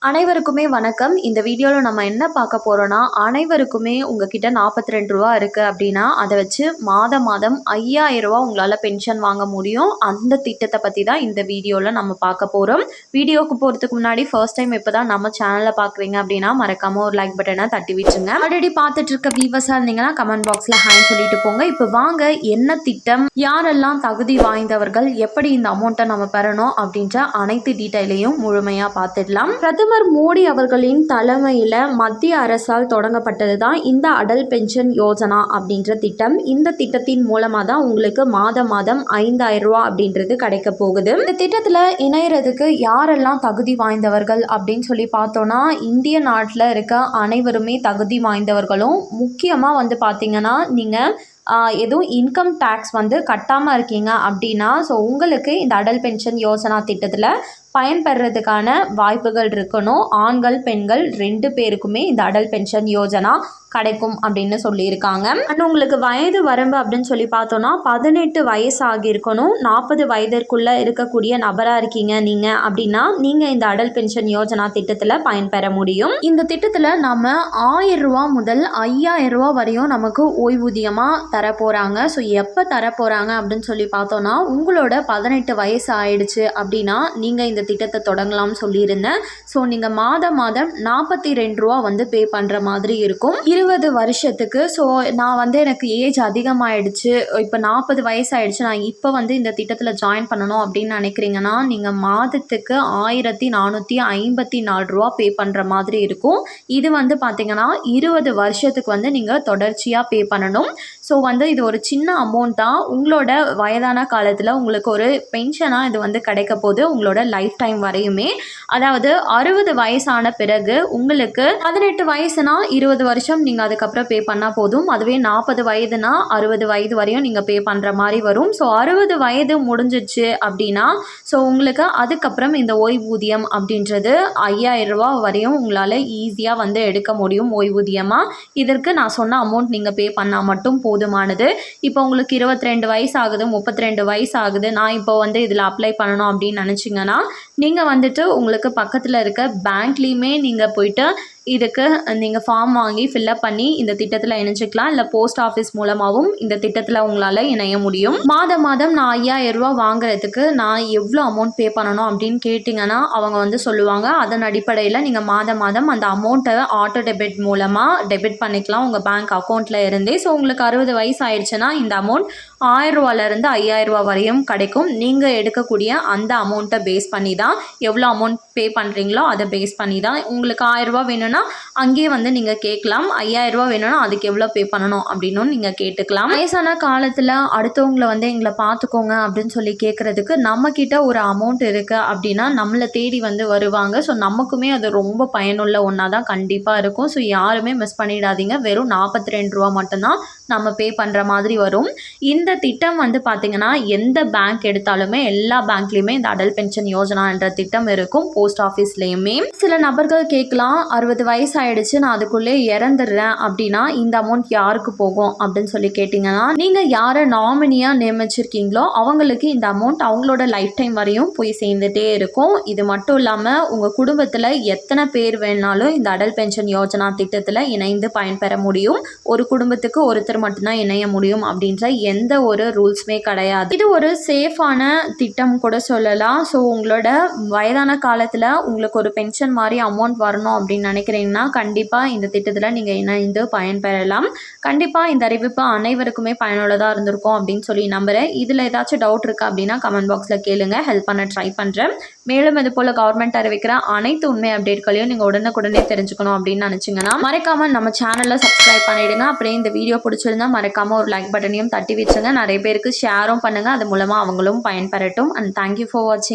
அனைவருக்குமே வணக்கம். இந்த வீடியோல நம்ம என்ன பார்க்க போறோம்னா, அனைவருக்குமே உங்ககிட்ட ரூ. 42 இருக்கு அப்படின்னா, அத வச்சு மாதம் ரூ. 5000 உங்களால பென்ஷன் வாங்க முடியும். அந்த திட்டத்த பத்தி தான் இந்த வீடியோல நம்ம பார்க்க போறோம். வீடியோக்கு போறதுக்கு முன்னாடி ஃபர்ஸ்ட் டைம் இப்பதான் நம்ம சேனல பார்க்குறீங்க அப்படின்னா, மறக்காம ஒரு லைக் பட்டனை தட்டி விட்டுருங்க. ஆல்ரெடி பார்த்துட்டு இருக்க வியூவர்ஸா இருந்தீங்கன்னா கமெண்ட் பாக்ஸ்ல ஹாய் சொல்லிட்டு போங்க. இப்போ வாங்க என்ன திட்டம், யாரெல்லாம் தகுதி வாய்ந்தவர்கள், எப்படி இந்த அமௌண்ட்டை நம்ம பெறணும் அப்படின்ற அனைத்து டீட்டெயிலையும் முழுமையா பார்த்துடலாம். பிரதமர் மோடி அவர்களின் தலைமையில மத்திய அரசால் தொடங்கப்பட்டது தான் இந்த அடல் பென்ஷன் யோஜனா அப்படின்ற திட்டம். இந்த திட்டத்தின் மூலமா தான் உங்களுக்கு மாதம் 5000 அப்படின்றது கிடைக்க போகுது. இந்த திட்டத்துல இணையறதுக்கு யாரெல்லாம் தகுதி வாய்ந்தவர்கள் அப்படின்னு சொல்லி பார்த்தோம்னா, இந்திய நாட்டில் இருக்க அனைவருமே தகுதி வாய்ந்தவர்களும், முக்கியமா வந்து பார்த்தீங்கன்னா நீங்க எதுவும் இன்கம் டேக்ஸ் வந்து கட்டாமல் இருக்கீங்க அப்படின்னா, ஸோ உங்களுக்கு இந்த அடல் பென்ஷன் யோஜனா திட்டத்தில் பயன்பெறதுக்கான வாய்ப்புகள் இருக்கணும். ஆண்கள் பெண்கள் 2 பேருக்குமே இந்த அடல் பென்ஷன் யோஜனா கிடைக்கும் அப்படின்னு சொல்லியிருக்காங்க. அண்ட் உங்களுக்கு வயது வரம்பு அப்படின்னு சொல்லி பார்த்தோன்னா 18 வயசு ஆகியிருக்கணும். 40 வயதிற்குள்ளே இருக்கக்கூடிய நபராக இருக்கீங்க நீங்கள் அப்படின்னா நீங்கள் இந்த அடல் பென்ஷன் யோஜனா திட்டத்தில் பயன்பெற முடியும். இந்த திட்டத்தில் நம்ம 1000 ரூபா முதல் 5000 ரூபா வரையும் நமக்கு ஓய்வூதியமாக தரப்போகிறாங்க. ஸோ எப்போ தரப்போகிறாங்க அப்படின்னு சொல்லி பார்த்தோன்னா, உங்களோட 18 வயசு ஆயிடுச்சு அப்படின்னா நீங்கள் இந்த திட்டத்தை தொடங்கலாம்னு சொல்லியிருந்தேன். ஸோ நீங்கள் மாதம் 42 ரூபா வந்து பே பண்ணுற மாதிரி இருக்கும் 20 வருஷத்துக்கு. ஸோ நான் வந்து எனக்கு ஏஜ் அதிகமாகிடுச்சு, இப்போ 40 வயசு ஆகிடுச்சு, நான் இப்போ வந்து இந்த திட்டத்தில் ஜாயின் பண்ணணும் அப்படின்னு நினைக்கிறீங்கன்னா, நீங்கள் மாதத்துக்கு 1454 ரூபா பே பண்ணுற மாதிரி இருக்கும். இது வந்து பார்த்தீங்கன்னா 20 வருஷத்துக்கு வந்து நீங்கள் தொடர்ச்சியாக பே பண்ணணும். ஸோ வந்து இது ஒரு சின்ன அமௌண்ட் தான். உங்களோட வயதான காலத்தில் உங்களுக்கு ஒரு பென்ஷனாக இது வந்து கிடைக்க போது உங்களோட லைஃப் டைம் வரையுமே. அதாவது 60 வயசான பிறகு உங்களுக்கு 18 வயசுனா 20 வருஷம் நீங்கள் அதுக்கப்புறம் பே பண்ணால் போதும். அதுவே 40 வயதுனா 60 வயது வரையும் நீங்கள் பே பண்ணுற மாதிரி வரும். ஸோ 60 வயது முடிஞ்சிச்சு அப்படின்னா, ஸோ உங்களுக்கு அதுக்கப்புறம் இந்த ஓய்வூதியம் அப்படின்றது 5000 ரூபா வரையும் உங்களால் ஈஸியாக வந்து எடுக்க முடியும் ஓய்வூதியமாக. இதற்கு நான் சொன்ன அமௌண்ட் நீங்கள் பே பண்ணால் மட்டும் போதுமானது. இப்போ உங்களுக்கு 22 வயசு ஆகுது, 32 வயசு ஆகுது, நான் இப்போ வந்து இதில் அப்ளை பண்ணணும் அப்படின்னு நினச்சிங்கன்னா, நீங்கள் வந்துட்டு உங்களுக்கு பக்கத்தில் இருக்க பேங்க்லேயுமே நீங்கள் போயிட்டு இதுக்கு நீங்கள் ஃபார்ம் வாங்கி ஃபில்அப் பண்ணி இந்த திட்டத்தில் இணைஞ்சிக்கலாம். இல்லை போஸ்ட் ஆஃபீஸ் மூலமாகவும் இந்த திட்டத்தில் உங்களால் இணைய முடியும். மாதம் நான் 5000 ரூபா வாங்குறதுக்கு நான் எவ்வளோ அமௌண்ட் பே பண்ணணும் அப்படின்னு கேட்டிங்கன்னா அவங்க வந்து சொல்லுவாங்க. அதன் அடிப்படையில் நீங்கள் மாதம் அந்த அமௌண்ட்டை ஆட்டோ டெபிட் மூலமாக டெபிட் பண்ணிக்கலாம் உங்கள் பேங்க் அக்கௌண்ட்டில் இருந்தே. ஸோ உங்களுக்கு 60 வயசு ஆயிடுச்சுன்னா இந்த அமௌண்ட் 1000 ரூபாலேருந்து 5000 ரூபா வரையும் கிடைக்கும். நீங்கள் எடுக்கக்கூடிய அந்த அமௌண்ட்டை பேஸ் பண்ணி தான், எவ்வளோ அமௌண்ட் பே பண்ணுறீங்களோ அதை பேஸ் பண்ணி தான். உங்களுக்கு 1000 ரூபா வேணும்னா அங்கேயே வந்து நீங்கள் கேட்கலாம். 5000 ரூபா வேணும்னா அதுக்கு எவ்வளோ பே பண்ணணும் அப்படின்னு நீங்கள் கேட்டுக்கலாம். வயசான காலத்தில் அடுத்தவங்களை வந்து எங்களை பார்த்துக்கோங்க அப்படின்னு சொல்லி கேட்குறதுக்கு நம்மக்கிட்ட ஒரு அமௌண்ட் இருக்குது அப்படின்னா நம்மளை தேடி வந்து வருவாங்க. ஸோ நமக்குமே அது ரொம்ப பயனுள்ள ஒன்றா தான் கண்டிப்பாக இருக்கும். ஸோ யாருமே மிஸ் பண்ணிடாதீங்க. வெறும் 42 ரூபா மட்டும்தான் நம்ம பே பண்ணுற மாதிரி வரும். இந்த திட்டம் வந்து பார்த்திங்கன்னா எந்த பேங்க் எடுத்தாலுமே எல்லா பேங்க்லேயுமே இந்த அடல் பென்ஷன் யோஜனா என்ற திட்டம் இருக்கும். போஸ்ட் ஆஃபீஸ்லேயுமே சில நபர்கள் கேட்கலாம், 60 வயசு ஆயிடுச்சு, நான் அதுக்குள்ளே இறந்துடுறேன் அப்படின்னா இந்த அமௌண்ட் யாருக்கு போகும் அப்படின்னு சொல்லி கேட்டிங்கன்னா, நீங்கள் யாரை நாமினியாக நியமிச்சிருக்கீங்களோ அவங்களுக்கு இந்த அமௌண்ட் அவங்களோட லைஃப் டைம் வரையும் போய் சேர்ந்துட்டே இருக்கும். இது மட்டும் இல்லாமல் உங்கள் குடும்பத்தில் எத்தனை பேர் வேணாலும் இந்த அடல் பென்ஷன் யோஜனா திட்டத்தில் இணைந்து பயன்பெற முடியும். ஒரு குடும்பத்துக்கு ஒருத்தர் மட்டும்தான் இணைய முடியும் அப்படின்ற எந்த ஒரு ரூல்ஸுமே கிடையாது. இது ஒரு சேஃபான திட்டம் கூட சொல்லலாம். ஸோ உங்களோட வயதான காலத்தில் உங்களுக்கு ஒரு பென்ஷன் மாதிரி அமௌண்ட் வரணும் அப்படின்னு நினைக்கிறீங்கன்னா கண்டிப்பாக இந்த திட்டத்தில் நீங்கள் இணைந்து பயன்பெறலாம். கண்டிப்பாக இந்த அறிவிப்பு அனைவருக்குமே பயனுள்ளதாக இருந்திருக்கும் அப்படின்னு சொல்லி நம்புகிறேன். இதில் ஏதாச்சும் டவுட் இருக்குது அப்படின்னா கமெண்ட் பாக்ஸில் கேளுங்க, ஹெல்ப் பண்ண ட்ரை பண்ணுறேன். மேலும் இது போல் கவர்மெண்ட் அறிவிக்கிற அனைத்து உண்மை அப்டேட்களையும் நீங்கள் உடனுக்குடனே தெரிஞ்சுக்கணும் அப்படின்னு நினச்சிங்கன்னா மறக்காமல் நம்ம சேனலில் சப்ஸ்கிரைப் பண்ணிவிடுங்க. அப்படியே இந்த வீடியோ பிடிச்சிருந்தா மறக்காமல் ஒரு லைக் பட்டனையும் தட்டி வச்சுங்க. நிறைய பேருக்கு ஷேரும் பண்ணுங்கள், அது மூலமாக அவங்களும் பயன்பெறட்டும். அண்ட் தேங்க்யூ ஃபார் வாட்சிங்.